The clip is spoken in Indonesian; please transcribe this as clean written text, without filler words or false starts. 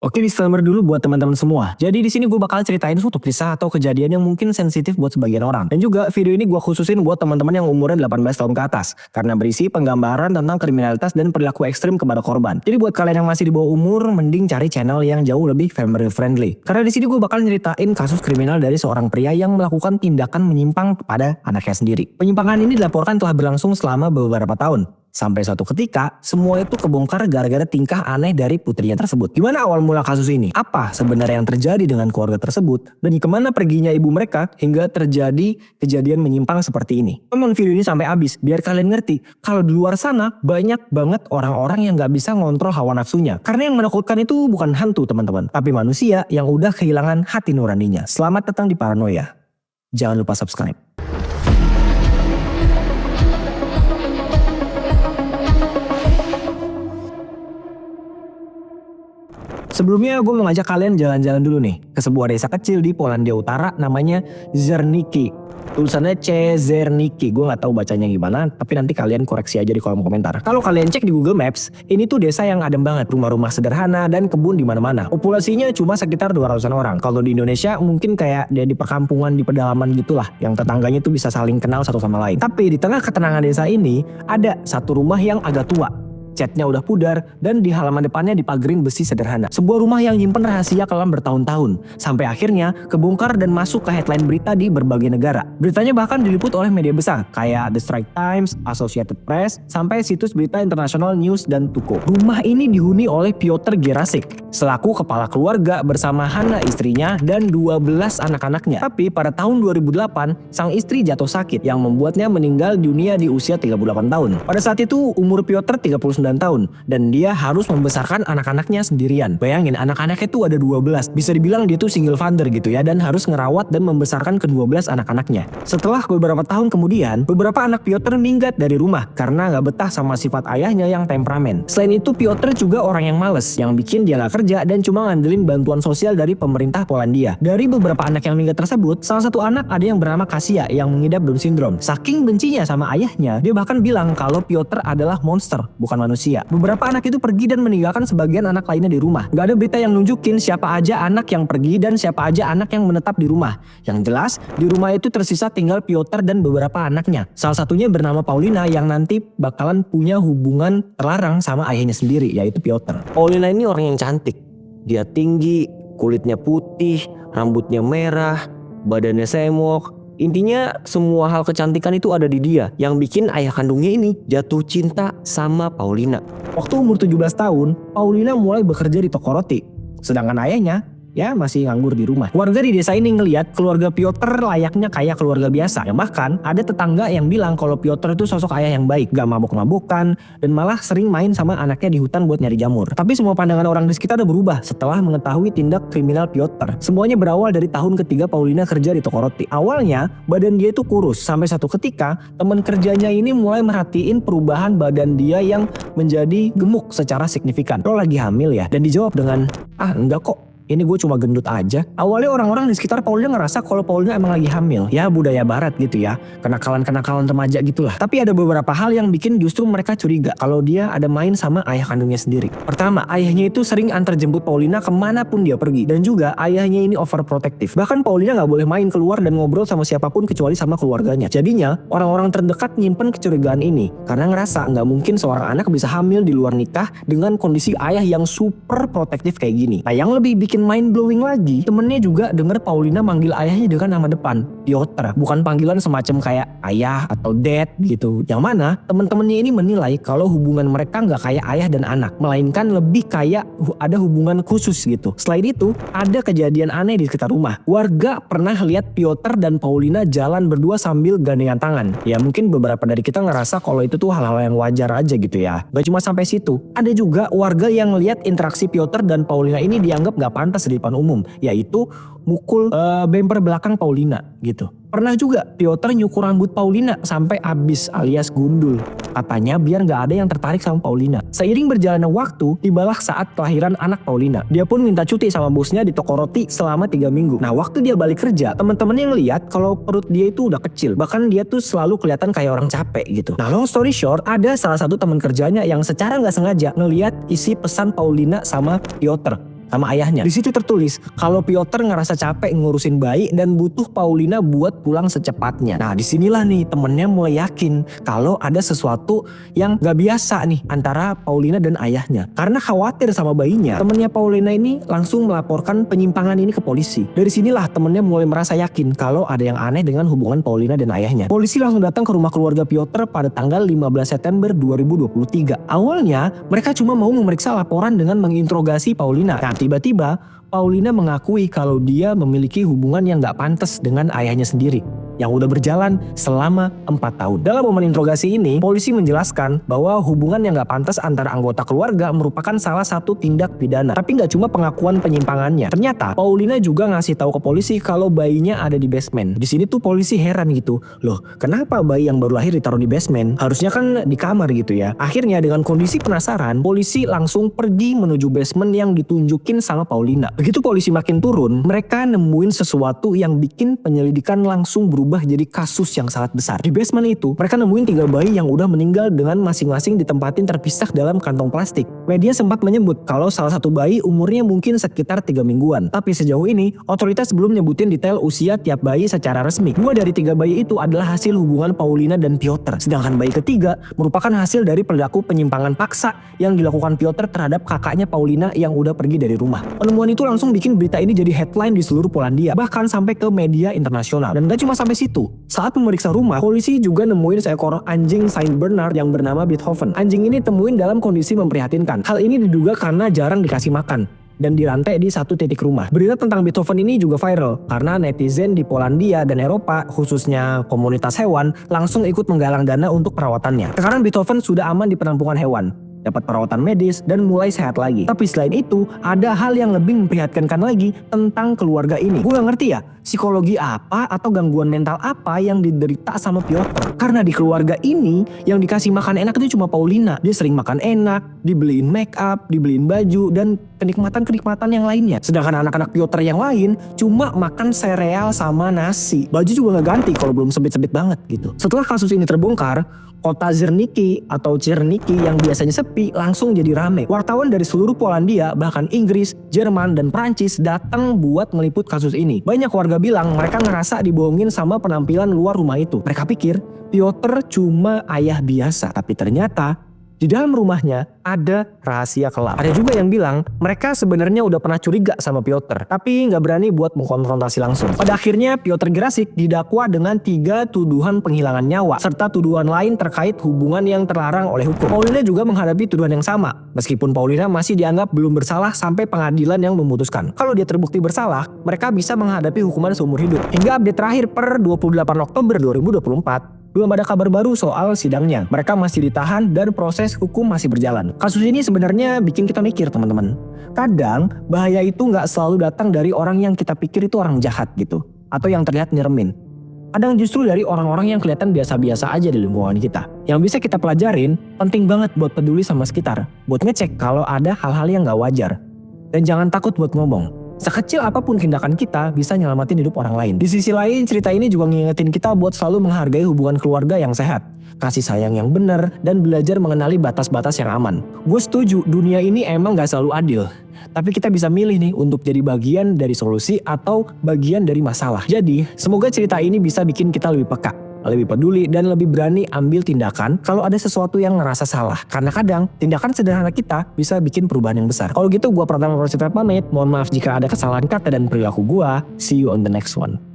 Oke, disclaimer dulu buat teman-teman semua. Jadi di sini gue bakal ceritain suatu kisah atau kejadian yang mungkin sensitif buat sebagian orang. Dan juga video ini gue khususin buat teman-teman yang umurnya 18 tahun ke atas. Karena berisi penggambaran tentang kriminalitas dan perilaku ekstrim kepada korban. Jadi buat kalian yang masih di bawah umur, mending cari channel yang jauh lebih family friendly. Karena di sini gue bakal nyeritain kasus kriminal dari seorang pria yang melakukan tindakan menyimpang kepada anaknya sendiri. Penyimpangan ini dilaporkan telah berlangsung selama beberapa tahun. Sampai suatu ketika, semua itu kebongkar gara-gara tingkah aneh dari putrinya tersebut. Gimana awal mula kasus ini? Apa sebenarnya yang terjadi dengan keluarga tersebut? Dan kemana perginya ibu mereka hingga terjadi kejadian menyimpang seperti ini? Tonton video ini sampai habis, biar kalian ngerti kalau di luar sana banyak banget orang-orang yang gak bisa ngontrol hawa nafsunya. Karena yang menakutkan itu bukan hantu teman-teman, tapi manusia yang udah kehilangan hati nuraninya. Selamat datang di Paranoia. Jangan lupa subscribe. Sebelumnya gue mau ngajak kalian jalan-jalan dulu nih ke sebuah desa kecil di Polandia Utara namanya Czerniki. Tulisannya Czerniki, gue gak tahu bacanya gimana, tapi nanti kalian koreksi aja di kolom komentar. Kalau kalian cek di Google Maps, ini tuh desa yang adem banget, rumah-rumah sederhana dan kebun di mana-mana. Populasinya cuma sekitar 200-an orang. Kalau di Indonesia mungkin kayak dia di perkampungan, di pedalaman gitulah, yang tetangganya tuh bisa saling kenal satu sama lain. Tapi di tengah ketenangan desa ini ada satu rumah yang agak tua. Catnya udah pudar dan di halaman depannya dipagerin besi sederhana. Sebuah rumah yang nyimpen rahasia kelam bertahun-tahun. Sampai akhirnya kebongkar dan masuk ke headline berita di berbagai negara. Beritanya bahkan diliput oleh media besar kayak The Straits Times, Associated Press, sampai situs berita internasional News dan Tuko. Rumah ini dihuni oleh Piotr Gerasik selaku kepala keluarga bersama Hanna istrinya dan 12 anak-anaknya. Tapi pada tahun 2008 sang istri jatuh sakit yang membuatnya meninggal dunia di usia 38 tahun. Pada saat itu umur Piotr 39 tahun dan dia harus membesarkan anak-anaknya sendirian. Bayangin anak-anaknya tuh ada 12. Bisa dibilang dia tuh single father gitu ya, dan harus ngerawat dan membesarkan ke-12 anak-anaknya. Setelah beberapa tahun kemudian, beberapa anak Piotr minggat dari rumah karena gak betah sama sifat ayahnya yang temperamen. Selain itu Piotr juga orang yang males, yang bikin dia gak kerja dan cuma ngandelin bantuan sosial dari pemerintah Polandia. Dari beberapa anak yang minggat tersebut, salah satu anak ada yang bernama Kasia yang mengidap Down syndrome. Saking bencinya sama ayahnya, dia bahkan bilang kalau Piotr adalah monster, bukan manusia. Beberapa anak itu pergi dan meninggalkan sebagian anak lainnya di rumah. Gak ada berita yang nunjukin siapa aja anak yang pergi dan siapa aja anak yang menetap di rumah. Yang jelas, di rumah itu tersisa tinggal Piotr dan beberapa anaknya. Salah satunya bernama Paulina yang nanti bakalan punya hubungan terlarang sama ayahnya sendiri, yaitu Piotr. Paulina ini orang yang cantik. Dia tinggi, kulitnya putih, rambutnya merah, badannya semok. Intinya semua hal kecantikan itu ada di dia, yang bikin ayah kandungnya ini jatuh cinta sama Paulina. Waktu umur 17 tahun, Paulina mulai bekerja di toko roti. Sedangkan ayahnya ya masih nganggur di rumah. Warga di desa ini ngelihat keluarga Piotr layaknya kayak keluarga biasa. Yang bahkan ada tetangga yang bilang kalau Piotr itu sosok ayah yang baik, gak mabuk-mabukan, dan malah sering main sama anaknya di hutan buat nyari jamur. Tapi semua pandangan orang di sekitar udah berubah setelah mengetahui tindak kriminal Piotr. Semuanya berawal dari tahun ketiga Paulina kerja di toko roti. Awalnya badan dia itu kurus, sampai satu ketika teman kerjanya ini mulai merhatiin perubahan badan dia yang menjadi gemuk secara signifikan. Lo lagi hamil ya? Dan dijawab dengan, enggak kok. Ini gue cuma gendut aja. Awalnya orang-orang di sekitar Paulina ngerasa kalau Paulina emang lagi hamil. Ya budaya barat gitu ya. Kenakalan-kenakalan remaja gitulah. Tapi ada beberapa hal yang bikin justru mereka curiga kalau dia ada main sama ayah kandungnya sendiri. Pertama, ayahnya itu sering antar jemput Paulina kemanapun dia pergi. Dan juga ayahnya ini overprotective. Bahkan Paulina gak boleh main keluar dan ngobrol sama siapapun kecuali sama keluarganya. Jadinya orang-orang terdekat nyimpen kecurigaan ini. Karena ngerasa gak mungkin seorang anak bisa hamil di luar nikah dengan kondisi ayah yang super protektif kayak gini. Nah yang lebih bikin mind blowing lagi, temennya juga denger Paulina manggil ayahnya dengan nama depan, Piotr, bukan panggilan semacam kayak ayah atau dad gitu. Yang mana temen-temennya ini menilai kalau hubungan mereka nggak kayak ayah dan anak, melainkan lebih kayak ada hubungan khusus gitu. Selain itu, ada kejadian aneh di sekitar rumah. Warga pernah lihat Piotr dan Paulina jalan berdua sambil gandengan tangan. Ya mungkin beberapa dari kita ngerasa kalau itu tuh hal-hal yang wajar aja gitu ya. Gak cuma sampai situ, ada juga warga yang lihat interaksi Piotr dan Paulina ini dianggap gak pantas di depan umum, yaitu mukul bemper belakang Paulina gitu. Pernah juga Piotr nyukur rambut Paulina sampai habis alias gundul. Katanya biar gak ada yang tertarik sama Paulina. Seiring berjalannya waktu, tibalah saat kelahiran anak Paulina. Dia pun minta cuti sama bosnya di toko roti selama 3 minggu. Nah waktu dia balik kerja, teman-temannya ngeliat kalau perut dia itu udah kecil. Bahkan dia tuh selalu kelihatan kayak orang capek gitu. Nah long story short, ada salah satu teman kerjanya yang secara gak sengaja ngeliat isi pesan Paulina sama Piotr. sama ayahnya. Di situ tertulis kalau Piotr ngerasa capek ngurusin bayi dan butuh Paulina buat pulang secepatnya. Nah disinilah nih temennya mulai yakin kalau ada sesuatu yang gak biasa nih antara Paulina dan ayahnya. Karena khawatir sama bayinya, temennya Paulina ini langsung melaporkan penyimpangan ini ke polisi. Dari sinilah temennya mulai merasa yakin kalau ada yang aneh dengan hubungan Paulina dan ayahnya. Polisi langsung datang ke rumah keluarga Piotr pada tanggal 15 September 2023. Awalnya mereka cuma mau memeriksa laporan dengan menginterogasi Paulina. Nah tiba-tiba Paulina mengakui kalau dia memiliki hubungan yang gak pantas dengan ayahnya sendiri yang udah berjalan selama 4 tahun. Dalam momen interogasi ini, polisi menjelaskan bahwa hubungan yang gak pantas antara anggota keluarga merupakan salah satu tindak pidana. Tapi gak cuma pengakuan penyimpangannya. Ternyata Paulina juga ngasih tahu ke polisi kalau bayinya ada di basement. Di sini tuh polisi heran gitu. Loh, kenapa bayi yang baru lahir ditaruh di basement? Harusnya kan di kamar gitu ya. Akhirnya dengan kondisi penasaran, polisi langsung pergi menuju basement yang ditunjukin sama Paulina. Begitu polisi makin turun, mereka nemuin sesuatu yang bikin penyelidikan langsung berubah jadi kasus yang sangat besar. Di basement itu, mereka nemuin 3 bayi yang udah meninggal dengan masing-masing ditempatin terpisah dalam kantong plastik. Media sempat menyebut kalau salah satu bayi umurnya mungkin sekitar 3 mingguan. Tapi sejauh ini, otoritas belum nyebutin detail usia tiap bayi secara resmi. 2 dari 3 bayi itu adalah hasil hubungan Paulina dan Piotr. Sedangkan bayi ketiga merupakan hasil dari perilaku penyimpangan paksa yang dilakukan Piotr terhadap kakaknya Paulina yang udah pergi dari rumah. Penemuan itu langsung bikin berita ini jadi headline di seluruh Polandia, bahkan sampai ke media internasional. Dan gak cuma sampai situ. Saat memeriksa rumah, polisi juga nemuin seekor anjing Saint Bernard yang bernama Beethoven. Anjing ini temuin dalam kondisi memprihatinkan. Hal ini diduga karena jarang dikasih makan dan dirantai di satu titik rumah. Berita tentang Beethoven ini juga viral karena netizen di Polandia dan Eropa, khususnya komunitas hewan, langsung ikut menggalang dana untuk perawatannya. Sekarang Beethoven sudah aman di penampungan hewan, dapat perawatan medis, dan mulai sehat lagi. Tapi selain itu, ada hal yang lebih memprihatinkan lagi tentang keluarga ini. Gue gak ngerti ya, psikologi apa atau gangguan mental apa yang diderita sama Piotr. Karena di keluarga ini, yang dikasih makan enak itu cuma Paulina. Dia sering makan enak, dibeliin make up, dibeliin baju, dan kenikmatan-kenikmatan yang lainnya. Sedangkan anak-anak Piotr yang lain cuma makan sereal sama nasi. Baju juga gak ganti kalau belum sebit-sebit banget gitu. Setelah kasus ini terbongkar, kota Zerniki atau Czerniki yang biasanya sepi langsung jadi rame. Wartawan dari seluruh Polandia, bahkan Inggris, Jerman, dan Prancis datang buat meliput kasus ini. Banyak warga bilang mereka ngerasa dibohongin sama penampilan luar rumah itu. Mereka pikir Piotr cuma ayah biasa, tapi ternyata di dalam rumahnya ada rahasia kelam. Ada juga yang bilang mereka sebenarnya udah pernah curiga sama Piotr, tapi nggak berani buat mengkonfrontasi langsung. Pada akhirnya Piotr Gerasik didakwa dengan 3 tuduhan penghilangan nyawa, serta tuduhan lain terkait hubungan yang terlarang oleh hukum. Paulina juga menghadapi tuduhan yang sama, meskipun Paulina masih dianggap belum bersalah sampai pengadilan yang memutuskan. Kalau dia terbukti bersalah, mereka bisa menghadapi hukuman seumur hidup. Hingga update terakhir per 28 Oktober 2024, belum ada kabar baru soal sidangnya. Mereka masih ditahan dan proses hukum masih berjalan. Kasus ini sebenarnya bikin kita mikir teman-teman. Kadang bahaya itu nggak selalu datang dari orang yang kita pikir itu orang jahat gitu. Atau yang terlihat nyeremin. Kadang justru dari orang-orang yang kelihatan biasa-biasa aja di lingkungan kita. Yang bisa kita pelajarin, penting banget buat peduli sama sekitar. Buat ngecek kalau ada hal-hal yang nggak wajar. Dan jangan takut buat ngomong. Sekecil apapun tindakan kita bisa nyelamatin hidup orang lain. Di sisi lain, cerita ini juga ngingetin kita buat selalu menghargai hubungan keluarga yang sehat, kasih sayang yang benar, dan belajar mengenali batas-batas yang aman. Gue setuju, dunia ini emang gak selalu adil. Tapi kita bisa milih nih untuk jadi bagian dari solusi atau bagian dari masalah. Jadi, semoga cerita ini bisa bikin kita lebih peka, lebih peduli, dan lebih berani ambil tindakan kalau ada sesuatu yang ngerasa salah. Karena kadang tindakan sederhana kita bisa bikin perubahan yang besar. Kalau gitu gue Pratama Prasetya pamit. Mohon maaf jika ada kesalahan kata dan perilaku gue. See you on the next one.